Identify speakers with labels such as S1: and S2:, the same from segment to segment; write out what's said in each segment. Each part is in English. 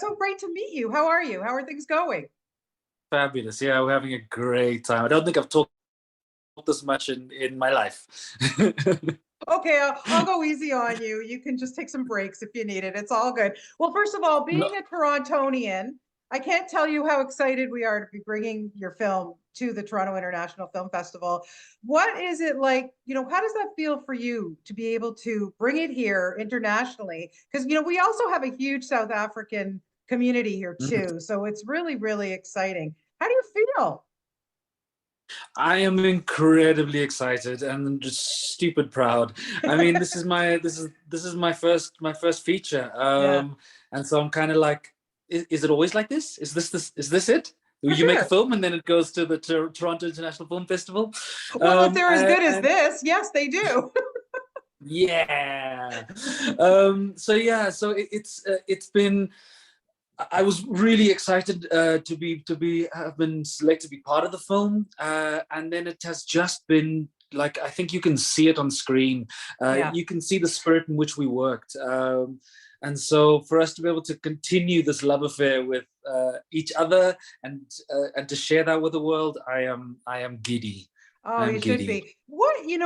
S1: So great to meet you. How are you? How are things going?
S2: Fabulous. Yeah, we're having a great time. I don't think I've talked this much in my life.
S1: Okay, I'll go easy on you. You can just take some breaks if you need it. It's all good. Well, first of all, being
S2: No,
S1: a Torontonian, I can't tell you how excited we are to be bringing your film to the Toronto International Film Festival. What is it like? How does that feel for you to be able to bring it here internationally? Because, we also have a huge South African community here too. So it's really, really exciting. How do you feel?
S2: I am incredibly excited and just stupid proud. I mean, this is my first feature.
S1: Yeah,
S2: And so I'm kind of like, is it always like this? Is this it?
S1: for
S2: You make a
S1: sure.
S2: film and then it goes to the Toronto International Film Festival.
S1: Well, if they're as good as
S2: And
S1: this, yes, they do.
S2: yeah. So yeah, so it's been. I was really excited to be have been selected to be part of the film, and then it has just been like, I think you can see it on screen.
S1: Yeah.
S2: You can see the spirit in which we worked, and so for us to be able to continue this love affair with each other and to share that with the world, I am giddy.
S1: Oh,
S2: I
S1: you
S2: am
S1: should
S2: giddy.
S1: be.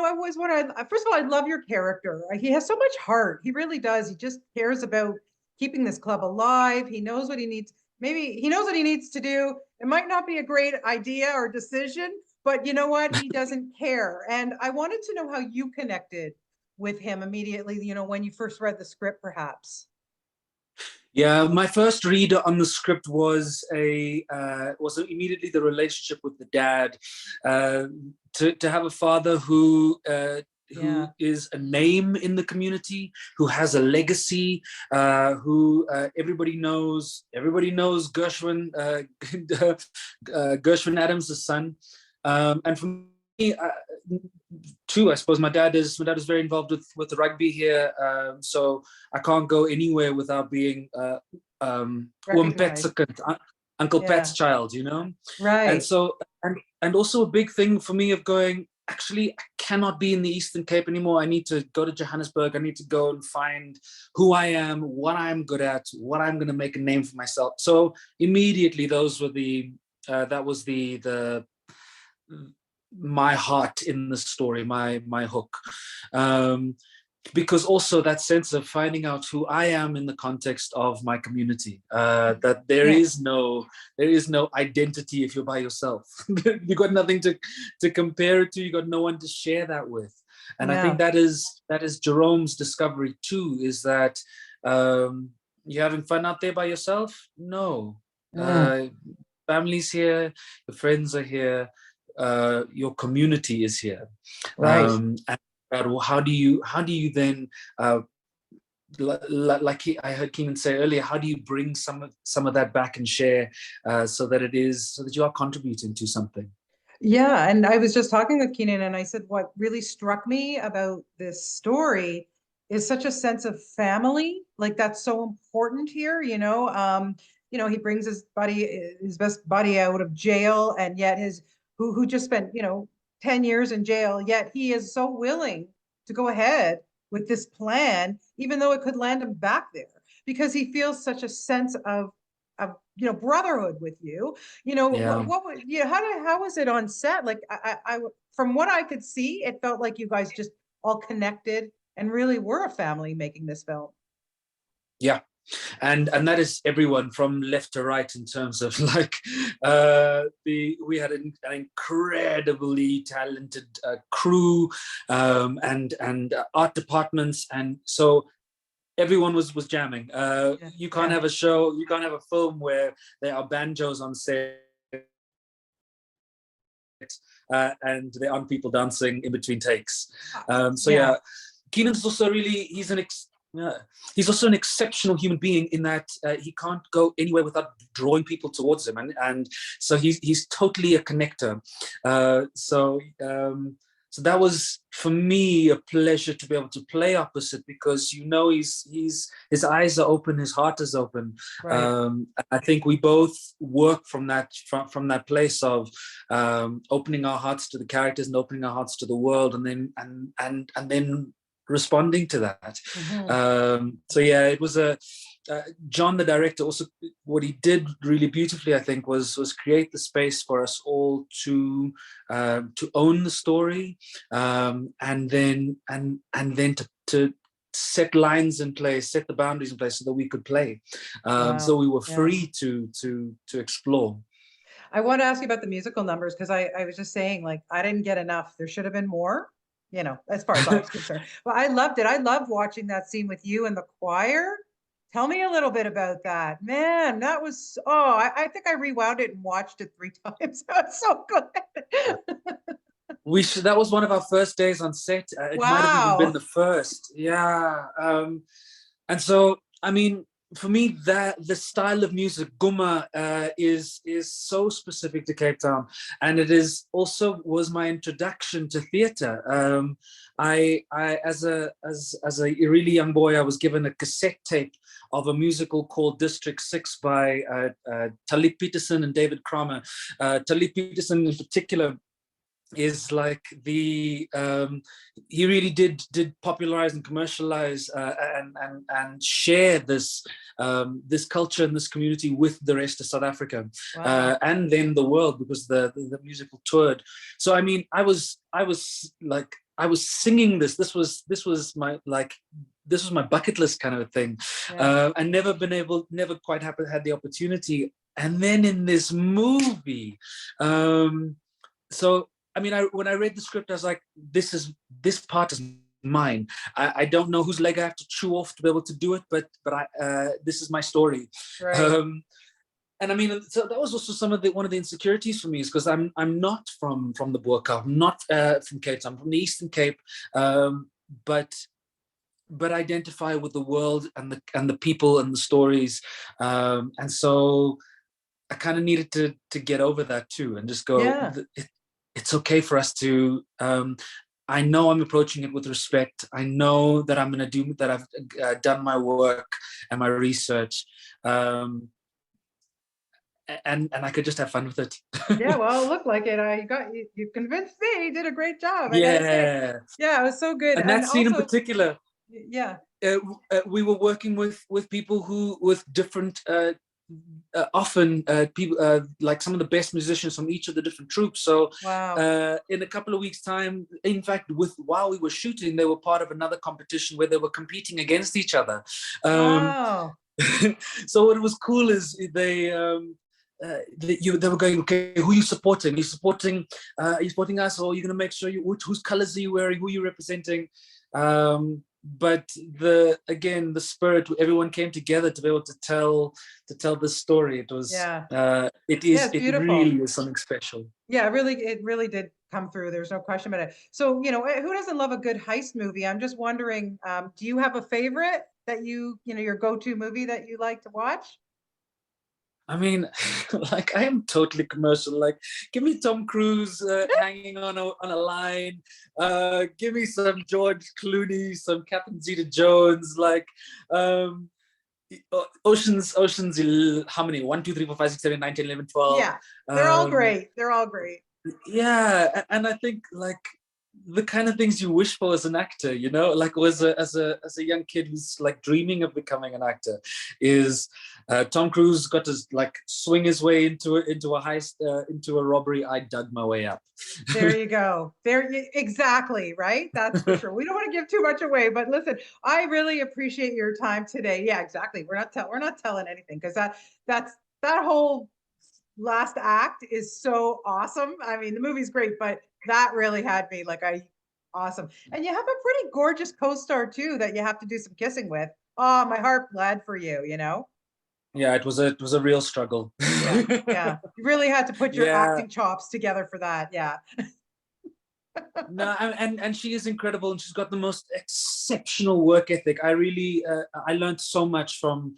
S1: I was what I first of all, I love your character. He has so much heart. He really does. He just cares about keeping this club alive. He knows what he needs. Maybe he knows what he needs to do. It might not be a great idea or decision, but you know what? He doesn't care. And I wanted to know how you connected with him immediately, when you first read the script, perhaps.
S2: Yeah, my first read on the script was immediately the relationship with the dad. Uh, to have a father who
S1: Yeah.
S2: is a name in the community, who has a legacy, who everybody knows. Everybody knows Gershwin, Gershwin Adams' son, and for me. Too, I suppose my dad is very involved with the rugby here, so I can't go anywhere without being Oom Pet's
S1: Recognized.
S2: Uncle Pet's
S1: Yeah.
S2: child, and
S1: Right.
S2: so and also a big thing for me of going, actually, I cannot be in the Eastern Cape anymore. I need to go to Johannesburg. I need to go and find who I am, what I'm good at, what I'm going to make a name for myself. So immediately, those were the that was the my heart in the story, my hook. Um, because also that sense of finding out who I am in the context of my community, that
S1: Yes.
S2: there is no identity if you're by yourself. You got nothing to compare it to. You got no one to share that with. And I think
S1: Yeah.
S2: that is Jerome's discovery too. Is that you're having fun out there by yourself? No,
S1: Mm,
S2: uh, family's here, your friends are here, your community is here,
S1: right.
S2: and how do you then like I heard Keenan say earlier, how do you bring some of that back and share, so that you are contributing to something?
S1: Yeah, and I was just talking with Keenan and I said what really struck me about this story is such a sense of family. Like that's so important here. He brings his best buddy out of jail and yet his who just spent, 10 years in jail, yet he is so willing to go ahead with this plan, even though it could land him back there, because he feels such a sense of brotherhood with you.
S2: Yeah.
S1: How was it on set? Like from what I could see, it felt like you guys just all connected and really were a family making this film.
S2: Yeah, and that is everyone from left to right in terms of like the we had an incredibly talented crew, and art departments, and so everyone was jamming.
S1: Yeah,
S2: You can't
S1: yeah,
S2: have a show, you can't have a film where there are banjos on set, and there aren't people dancing in between takes. So
S1: yeah.
S2: yeah, Keenan's also really yeah, he's also an exceptional human being in that he can't go anywhere without drawing people towards him, and so he's totally a connector. So that was for me a pleasure to be able to play opposite, because his eyes are open, his heart is open.
S1: Right.
S2: I think we both work from that place of opening our hearts to the characters and opening our hearts to the world, and then responding to that.
S1: Hmm.
S2: So yeah, it was John, the director, also what he did really beautifully, I think, was create the space for us all to own the story, and then to set lines in place, set the boundaries in place, so that we could play. So we were free to explore.
S1: I want to ask you about the musical numbers, because I was just saying, like, I didn't get enough. There should have been more, as far as I was concerned. But I loved it. I loved watching that scene with you and the choir. Tell me a little bit about that. Man, that was, I think I rewound it and watched it 3 times. That was so good.
S2: That was one of our first days on set. It might have even been the first. Yeah. And so, I mean, for me, the style of music, Guma, is so specific to Cape Town, and it is also was my introduction to theatre. I as a really young boy, I was given a cassette tape of a musical called District 6 by Talib Peterson and David Kramer. Talib Peterson in particular is like he really did popularize and commercialize and share this culture and this community with the rest of South Africa. Wow. And then the world, because the musical toured. So I mean, I was singing this. This was my bucket list kind of a thing. Yeah. And never quite had the opportunity. And then in this movie, so I mean, when I read the script, I was like, this part is mine. I don't know whose leg I have to chew off to be able to do it, but this is my story. Right. And I mean, so that was also one of the insecurities for me, is because I'm not from the Boerkaap, I'm not from Cape Town, I'm from the Eastern Cape, but identify with the world and the people and the stories, and so I kind of needed to get over that too, and just go. Yeah. It's okay for us to, I know I'm approaching it with respect. I know that I'm going to do that. I've done my work and my research. And I could just have fun with it.
S1: Yeah, well, it looked like it. You convinced me. You did a great job.
S2: Yeah.
S1: Yeah, it was so good.
S2: And that scene also, in particular.
S1: Yeah.
S2: We were working with people who, with different, often people like some of the best musicians from each of the different troupes. So wow. In a couple of weeks' time, in fact, while we were shooting, they were part of another competition where they were competing against each other. Wow. So what was cool is they were going, okay, who are you supporting? Are you supporting us, or are you going to make sure whose colors are you wearing? Who are you representing? But the spirit, everyone came together to be able to tell this story. It was, it really is something special. Yeah, it really did come through. There's no question about it. So, who doesn't love a good heist movie? I'm just wondering, do you have a favorite that your go-to movie that you like to watch? I mean, like, I am totally commercial. Like, give me Tom Cruise hanging on a line. Give me some George Clooney, some Catherine Zeta-Jones. Like, Oceans. How many? 1, 2, 3, 4, 5, 6, 7, 9, 10, 11, 12. Yeah, they're all great. They're all great. Yeah, and I think, like, the kind of things you wish for as an actor, like as a young kid who's like dreaming of becoming an actor, is Tom Cruise got to like swing his way into a heist, into a robbery. I dug my way up. There you go. Exactly, right? That's for sure. We don't want to give too much away, but listen, I really appreciate your time today. Yeah, exactly. We're not telling anything, because that whole last act is so awesome. I mean, the movie's great, but that really had me awesome. And you have a pretty gorgeous co-star too that you have to do some kissing with. Oh, my heart bled for you, Yeah, it was a real struggle. Yeah. You really had to put your acting chops together for that. Yeah. No, and she is incredible, and she's got the most exceptional work ethic. I really I learned so much from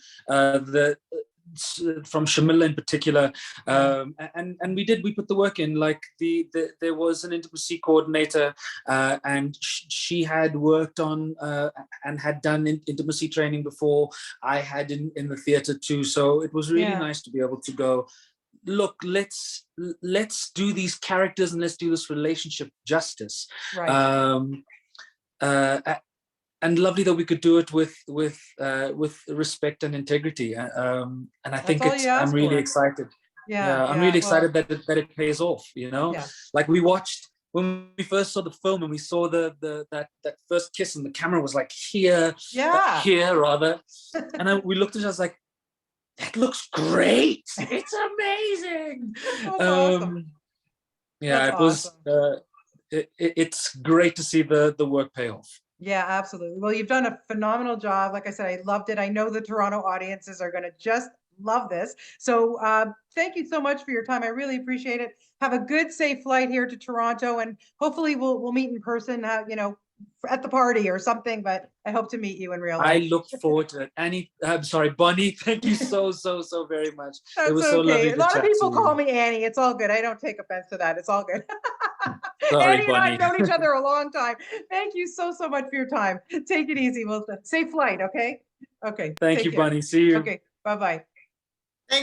S2: Shamila in particular, and we put the work in. Like there was an intimacy coordinator, and she had worked on and had done intimacy training before I had in the theater too. So it was really nice to be able to go, look, let's do these characters and let's do this relationship justice. Right. and lovely that we could do it with respect and integrity. And I
S1: That's
S2: think
S1: all you
S2: I'm
S1: ask
S2: really
S1: for.
S2: excited.
S1: Yeah,
S2: Yeah, I'm
S1: yeah.
S2: really
S1: Well,
S2: excited that it pays off. You know,
S1: yeah.
S2: like we watched when we first saw the film and we saw that first kiss and the camera was like
S1: Yeah.
S2: here rather, and we looked at it, I was like, that looks great. It's amazing.
S1: That's awesome.
S2: Yeah,
S1: That's
S2: it was.
S1: awesome.
S2: It's great to see the work pay off.
S1: Yeah, absolutely. Well, you've done a phenomenal job. Like I said, I loved it. I know the Toronto audiences are going to just love this. So thank you so much for your time. I really appreciate it. Have a good, safe flight here to Toronto, and hopefully we'll meet in person, you know, at the party or something, but I hope to meet you in real
S2: I
S1: life.
S2: look forward to it. Annie, I'm sorry, Bonnie, thank you so very much. It
S1: That's
S2: was so
S1: okay.
S2: lovely
S1: A
S2: to
S1: lot of
S2: chat to
S1: people call
S2: you.
S1: me Annie. It's all good. I don't take offense to that. It's all good.
S2: Sorry,
S1: Annie and I
S2: Bonnie.
S1: have known each other a long time. Thank you so much for your time. Take it easy. Well, safe flight, okay? Okay,
S2: Thank
S1: take
S2: you,
S1: care.
S2: Bonnie. See you.
S1: Okay, bye-bye.